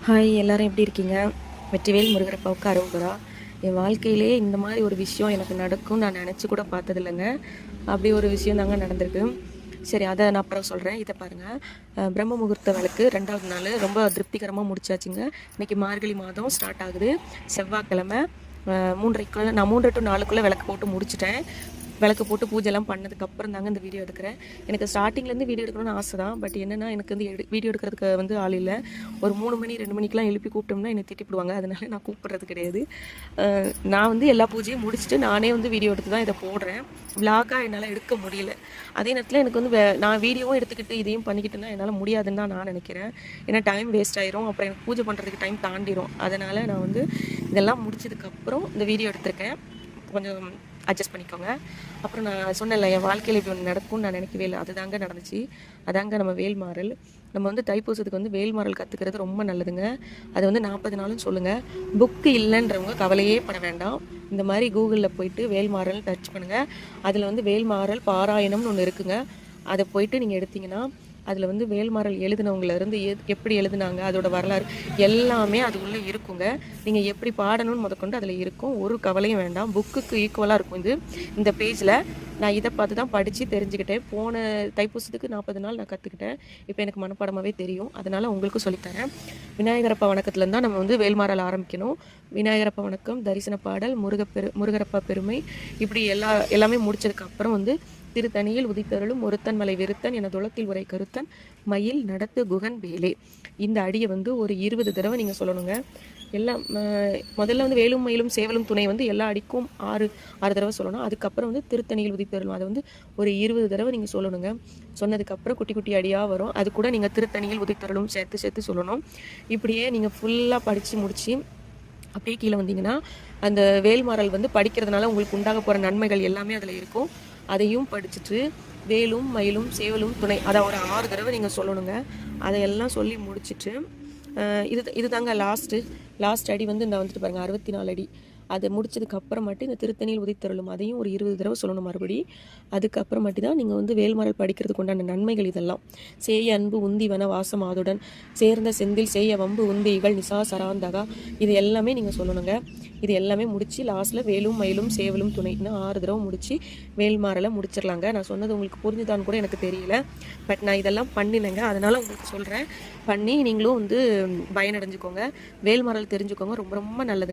Hi எல்லாரும் எப்படி இருக்கீங்க? வெற்றிவேல் முருகரப்பாவுக்கு அரோகரா. என் வாழ்க்கையிலே இந்த மாதிரி ஒரு விஷயம் எனக்கு நடக்கும் நான் நினச்சி கூட பார்த்ததில்லைங்க. அப்படி ஒரு விஷயம் தாங்க நடந்திருக்கு. சரி, அதை நான் அப்புறம் சொல்கிறேன். இதை பாருங்கள், பிரம்ம முகூர்த்த விளக்கு 2வது நாள் ரொம்ப திருப்திகரமாக முடிச்சாச்சுங்க. இன்றைக்கி மார்கழி மாதம் ஸ்டார்ட் ஆகுது. செவ்வாய்க்கிழமை 3:30 நான் 3 to 4க்குள்ளே விளக்கு போட்டு முடிச்சிட்டேன். விளக்கு போட்டு பூஜைலாம் பண்ணதுக்கப்புறம் தாங்க இந்த வீடியோ எடுக்கிறேன். எனக்கு ஸ்டார்டிங்லேருந்து வீடியோ எடுக்கணும்னு ஆசை தான். பட் என்னென்னா எனக்கு வந்து வீடியோ எடுக்கிறதுக்கு வந்து ஆள் இல்லை. ஒரு 3 மணி 2 மணிக்கெலாம் எழுப்பி கூப்பிட்டோம்னா என்னை திட்டிப்பிடுவாங்க. அதனால நான் கூப்பிட்றது கிடையாது. நான் வந்து எல்லா பூஜையும் முடிச்சுட்டு நானே வந்து வீடியோ எடுத்து தான் இதை போடுறேன். விளாகாக என்னால் எடுக்க முடியல. அதே நேரத்தில் எனக்கு வந்து நான் வீடியோவும் எடுத்துக்கிட்டு இதையும் பண்ணிக்கிட்டுனா என்னால் முடியாதுன்னு தான் நான் நினைக்கிறேன். ஏன்னா டைம் வேஸ்ட் ஆயிரும். அப்புறம் எனக்கு பூஜை பண்ணுறதுக்கு டைம் தாண்டிடும். அதனால் நான் வந்து இதெல்லாம் முடிச்சதுக்கப்புறம் இந்த வீடியோ எடுத்திருக்கேன். கொஞ்சம் அட்ஜஸ்ட் பண்ணிக்கோங்க. அப்புறம் நான் சொன்னேன்ல, என் வாழ்க்கையில் இப்படி ஒன்று நடக்கும்னு நான் நினைக்கவே இல்லை. அதுதாங்க நடந்துச்சு. அதாங்க நம்ம வேல்மாறல். நம்ம வந்து தைப்பூசத்துக்கு வந்து வேல்மாறல் கற்றுக்கிறது ரொம்ப நல்லதுங்க. அது வந்து 40 நாளும் சொல்லுங்கள். புக்கு இல்லைன்றவங்க கவலையே பட வேண்டாம். இந்த மாதிரி கூகுளில் போயிட்டு வேல்மாறல் சர்ச் பண்ணுங்கள். அதில் வந்து வேல்மாறல் பாராயணம்னு ஒன்று இருக்குங்க. அதை போயிட்டு நீங்கள் எடுத்திங்கன்னா அதில் வந்து வேல்மாறல் எழுதினவங்கலேருந்து எப்படி எழுதுனாங்க, அதோட வரலாறு எல்லாமே அது உள்ளே இருக்குங்க. நீங்கள் எப்படி பாடணும்னு முதற்கொண்டு அதில் இருக்கும். ஒரு கவலையும் வேண்டாம். புக்குக்கு ஈக்குவலாக இருக்கும் இது. இந்த பேஜில் நான் இதை பார்த்து தான் படித்து தெரிஞ்சுக்கிட்டேன். போன தைப்பூசத்துக்கு 40 நாள் நான் கற்றுக்கிட்டேன். இப்போ எனக்கு மனப்பாடமாகவே தெரியும். அதனால் உங்களுக்கும் சொல்லித்தரேன். விநாயகரப்பா வணக்கத்துலேருந்து தான் நம்ம வந்து வேல்மாறல் ஆரம்பிக்கணும். விநாயகரப்பா வணக்கம், தரிசன பாடல், முருகரப்பா பெருமை, இப்படி எல்லாமே முடிச்சதுக்கப்புறம் வந்து திருத்தணியில் உதித்தருளும் ஒருத்தன் மலை விருத்தன் என துளத்தில் உரை கருத்தன் மயில் நடத்து குகன் வேலே. இந்த அடியை வந்து ஒரு 20 தடவை நீங்கள் சொல்லணுங்க. எல்லாம் முதல்ல வந்து வேலும் மயிலும் சேவலும் துணை வந்து எல்லா அடிக்கும் 6 தடவை சொல்லணும். அதுக்கப்புறம் வந்து திருத்தணியில் உதித்தருளும் அதை வந்து ஒரு 20 தடவை நீங்கள் சொல்லணுங்க. சொன்னதுக்கப்புறம் குட்டி குட்டி அடியாக வரும். அது கூட நீங்கள் திருத்தணியில் உதித்தருளும் சேர்த்து சொல்லணும். இப்படியே நீங்கள் ஃபுல்லாக படித்து முடித்து அப்படியே கீழே வந்தீங்கன்னா அந்த வேல்மாறல் வந்து படிக்கிறதுனால உங்களுக்கு உண்டாக போகிற நன்மைகள் எல்லாமே அதில் இருக்கும். அதையும் படிச்சுட்டு வேலும் மயிலும் சேவலும் துணை அதை ஒரு 6 தடவை நீங்கள் சொல்லணுங்க. அதையெல்லாம் சொல்லி முடிச்சுட்டு இது தாங்க லாஸ்ட் அடி வந்து இந்த வந்துட்டு பாருங்கள் 64 அடி. அதை முடிச்சதுக்கு அப்புறமாட்டி இந்த திருத்தணியில் உதித்தருளும் அதையும் ஒரு 20 தடவை சொல்லணும் மறுபடி. அதுக்கப்புறமாட்டி தான் நீங்கள் வந்து வேல்மாறல் படிக்கிறதுக்கு உண்டான நன்மைகள் இதெல்லாம். சேய அன்பு உந்தி வன வாசம் ஆதுடன் சேர்ந்த செந்தில் சேய வம்பு உந்தி இகழ் நிசா சராந்தகா, இது எல்லாமே நீங்கள் சொல்லணுங்க. இது எல்லாமே முடித்து லாஸ்ட்டில் வேலும் மயிலும் சேவலும் துணைன்னு 6 தடவை முடித்து வேல்மாறலை முடிச்சிடலாங்க. நான் சொன்னது உங்களுக்கு புரிஞ்சுதான்னு கூட எனக்கு தெரியல. பட் நான் இதெல்லாம் பண்ணினேங்க. அதனால் உங்களுக்கு சொல்கிறேன். பண்ணி நீங்களும் வந்து பயனடைஞ்சுக்கோங்க. வேல்மாறல் தெரிஞ்சுக்கோங்க. ரொம்ப ரொம்ப நல்லது.